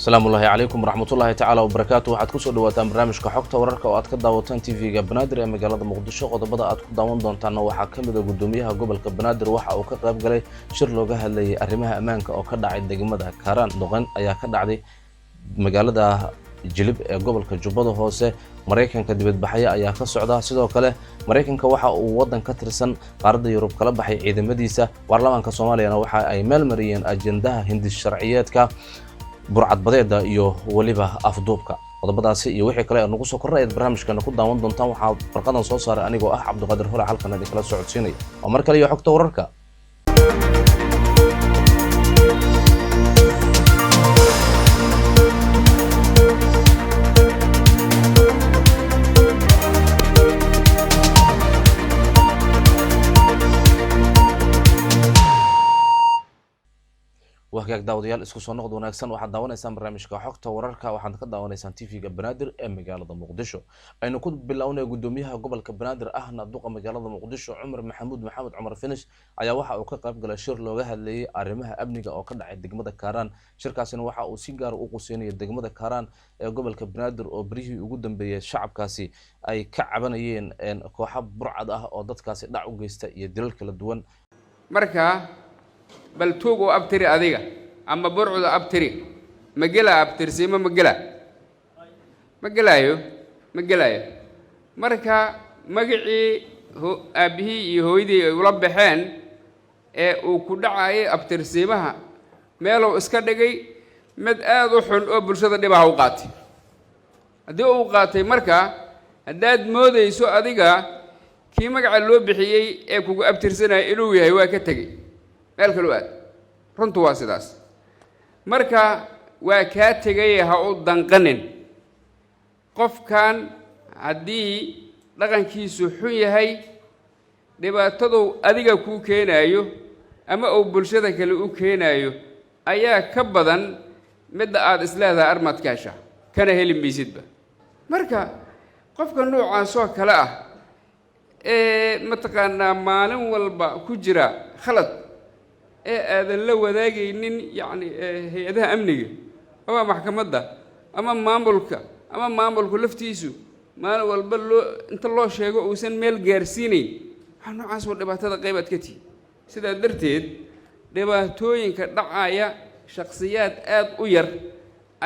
السلام الله عليكم ورحمة الله تعالى وبركاته. waxaad ku soo dhawaataan barnaamijka xogta wararka oo aad ka daawataan TV-ga Banaadir ee magaalada Muqdisho. Qodobada aad ku daawan doontaan waxaa ka mid ah gudoomiyaha gobolka Banaadir waxa uu ka qayb galay shir looga hadlayay arrimaha ammaanka oo ka dhacay degmada Karaan Doqon ayaa ka dhacday magaalada Jilib ee gobolka Jubbada Hoose. Mareykanka dibadbaxaya ayaa ka socda, sidoo kale Mareykanka waxa uu wadan ka tirsan qaaradda Yurub kala baxay ciidamadiisa. Baarlamaanka Soomaaliya waxa ay meel mariyeen ajendaha hindi sharciyeedka burcad badeeda iyo waliba afduubka. Qodobadaasi iyo wixii kale ee nagu soo kordhay barnaamijkana ku daawan doontaan. Waxa farqadan soo saaray anigoo ah Cabdiqaadir Hore halkan idin kala socodsiinaya. oo mar kale iyo xogta wararka. وهاك داوديال اسكو سو نقد wanaagsan waxaad daawanaysaan barnaamijka xogta wararka waxaad ka daawanaysaan TV-ga Banaadir ee magaalada Muqdisho. aynu ku bilownay gudoomiyaha gobolka Banaadir ahna duqa magaalada Muqdisho Cumar Maxamuud Cumar Finish ayaa waxa uu ka qayb galay shir looga hadlayay arrimaha amniga oo ka dhacay degmada Karaan. shirkaasina waxa uu si gaar ah u quseynayay degmada Karaan ee gobolka Banaadir oo barihii ugu dambeeyay shacabkaasi ay ka cabanayeen kooxo burcad ah oo dadkaasi dhac u geysta iyo dilal kala duwan. marka bal tuugo abtiri adiga ama burcuda abtiri magala abtirsiima magalayo marka magacii aabihii iyo hooyadii ay ula baxeen ee uu ku dhacay abtirsiimaha meelow iska dhigay mid aad u xun oo bulshada dhibaha u qaatay. haddii uu qaatay marka haddaad moodayso adiga kii magaca loo bixiyey ee kugu abtirsanaya inuu yahay waa ka tegey meel kale aad runtu waa sidaas. marka waa kaa tegay ha u danqanin qofkan haddii dhaqankiisu xun yahay dhibaatadu adiga kuu keenayo ama uu bulshada kale u keenayo ayaa ka badan midda aad isleedahay armadkaasha kana heli maysidba. marka qofka noocaasoo kale ah ee mataqaanaa maalin walba ku jira khalad ee aadan la wadaagaynin yani hay-adaha amniga ama maxkamadda ama maamulku laftiisu maalin walba inta loo sheego uusan meel gaarsiinayn waxa noocaas waa dhibaatada qaybaad ka tihi. sidaa darteed dhibaatooyinka dhacaya shakhsiyaad aad u yar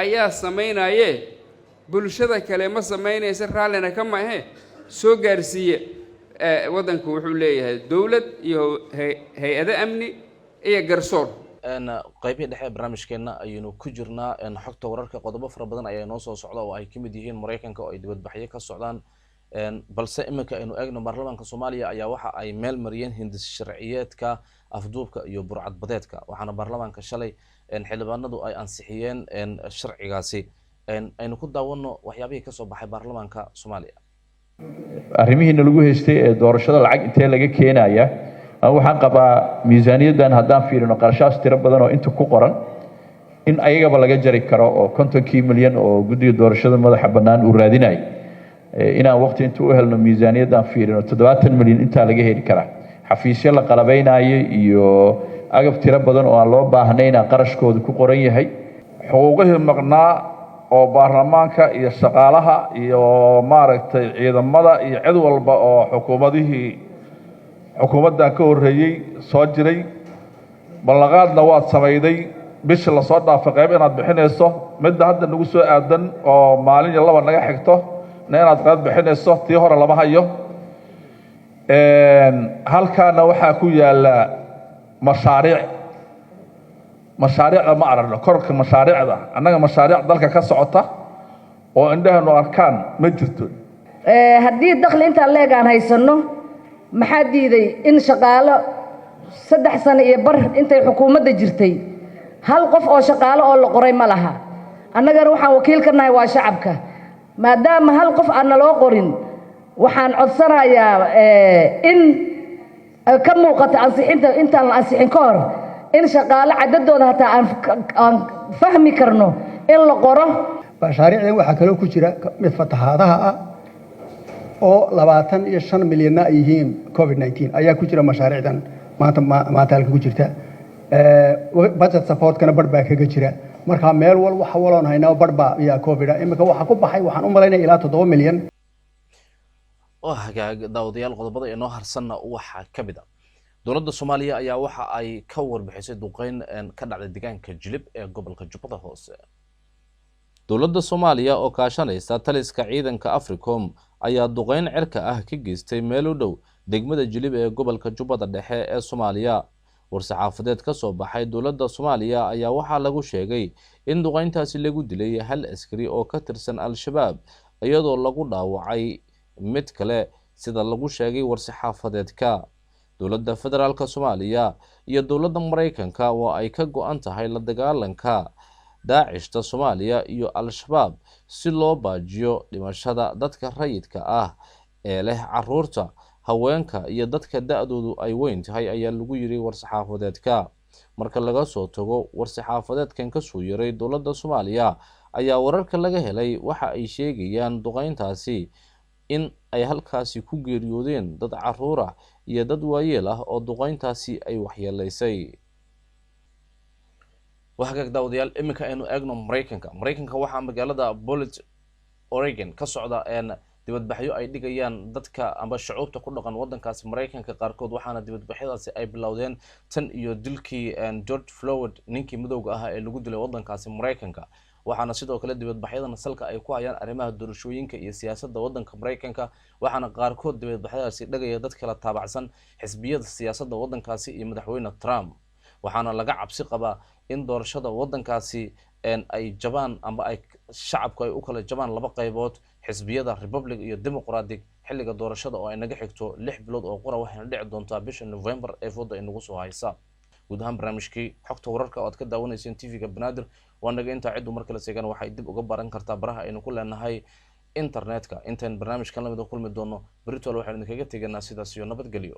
ayaa samaynaye bulshada kale ma samaynaysa raallina ka mahe soo gaarsiiya. waddanku wuxuu leeyahay dowlad iyo hay-ado amni iyo garsoor. qaybihii dhexe ee barnaamijkeena ayaynu ku jirnaa xogta wararka. qodobo fara badan ayaa noo soo socda oo ay ka mid yihiin Mareykanka oo ay dibadbaxyo ka socdaan. balse iminka aynu eegno baarlamaanka Soomaaliya ayaa waxa ay meel mariyeen hindis sharciyeedka afduubka iyo burcad badeedka. waxaana baarlamaanka shalay xildhibaanadu ay ansixiyeen sharcigaasi. aynu ku daawano waxyaabihii ka soo baxay baarlamaanka Soomaaliya. arrimihiina lagu haystay ee doorashada lacag intee laga keenaya waxaan qabaa miisaaniyaddan haddaan fiirino qarashaas tiro badan oo inta ku qoran in ayagaba laga jari karo oo 50 milyan oo guddiga doorashada madaxa bannaan uu raadinay inaan waqti inta u helno miisaaniyaddan fiirino 70 milyan inta laga heli karaa. xafiisyo la qalabeynayo iyo agab tiro badan oo aan loo baahnayn qarashkooda ku qoran yahay. xuquuqihii maqnaa oo baarlamaanka iyo shaqaalaha iyo maaragtay ciidamada iyo cid walba oo xukuumaddan ka horreeyey soo jiray ballanqaadna waad samayday. bisha la soo dhaafay qayb inaad bixinayso, midda hadda nagu soo aadan oo maalin iyo laba naga xigto inaad qayb bixinayso, tii hore lama hayo. halkaana waxaa ku yaala mashaariicda ma aragno korka mashaariicda. annaga mashaariic dalka ka socota oo indhahanu arkaan ma jirto. haddii dakhli intaan leegaan haysano maxaa diiday in shaqaalo 3 sano iyo bar intay xukuumadda jirtay hal qof oo shaqaalo oo la qoray ma laha. annagana waxaan wakiil ka nahay waa shacabka. maadaama hal qof aan loo qorin waxaan codsanayaa in ka muuqato ansixinta intaan la ansixin ka hor in shaqaalo cadadooda hataa aan fahmi karno in la qoro. mashaariicdan waxaa kaloo ku jira mid fatahaadaha ah oo 25 milyan ay yihiin COVID-19 ayaa ku jira mashaariicdan maanta halka ku jirta. budget support kana bar baa kaga jira marka meel wal waxa waloon haynaa badhba iyo covid imika waxa ku baxay waxaan u malaynay ilaa 7 milyan oo hagaag daawadayaal qodobada ee noo harsanna waxa ka mid ah dowladda Soomaaliya ayaa waxa ay ka warbixisay duqeyn ka dhacday deegaanka Jilib ee gobolka Jubbada Hoose dowladda Soomaaliya oo kaashanaysa taliska ciidanka Africom ayaa duqeyn cirka ah ka geystay meel u dhow degmada Jilib ee gobolka Jubbada Dhexe ee Soomaaliya war-saxaafadeed ka soo baxay dowladda Soomaaliya ayaa waxa lagu sheegay in duqeyntaasi lagu dilay hal askari oo ka tirsan al-shabaab iyadoo lagu dhaawacay mid kale sida lagu sheegay war-saxaafadeedka dowladda federaalka Soomaaliya iyo dowladda Mareykanka oo ay ka go'an tahay la dagaalanka daacishta Soomaaliya iyo al-shabaab si loo baajiyo dhimashada dadka rayidka ah ee leh caruurta haweenka iyo dadka da'doodu ay weyn tahay ayaa lagu yiri war-saxaafadeedka marka laga soo tago war-saxaafadeedkan ka soo yaray dowladda Soomaaliya ayaa wararka laga helay waxa ay sheegayaan duqeyntaasi in ay halkaasi ku geeriyoodeen dad caruur ah iyo dad waayeel ah oo duqeyntaasi ay waxyeeleysay وهاجك داود يال إمك إنه أجنو مريكانك وحنا مجالده بولت أوريغون كصعدة إن دبت بحيو أي دقيقان ضدك أما الشعوب تقول لقن وطن كاس مريكانك قاركود وحنا دبت بحيو أي بلاودين تن يدلكي إن جورج فلويد نينكي مدوجها اللي جود لوطن كاس مريكانك waxaana sidoo kale dibad baxyadana salka ay ku hayaan arrimaha doorashooyinka iyo siyaasadda waddanka Mareykanka waxaana qaarkood dibad baxyadaasi dhagaya dad kala taabacsan xisbiyada siyaasadda waddankaasi iyo madaxweyne Trump waxaana laga cabsi qabaa in doorashada waddankaasi ay jabaan ama ay shacabku ay u kala jabaan laba qaybood xisbiyada Republic iyo Democratic xilliga doorashada oo ay naga xigto 6 bilood oo qora waxayna dhici doontaa bisha November ee fooda inagu soo haysa guud ahaan barnaamijkii xogta wararka oo aad ka daawanayseen TV-ga Banaadir waanaga inta cid mar kale seegan waxay dib uga baran kartaa baraha aynu ku leenahay internetka intaan barnaamijkan la mid kulmi doono Britol waxaan idinkaga tegaynaa sidaas iyo nabadgelyo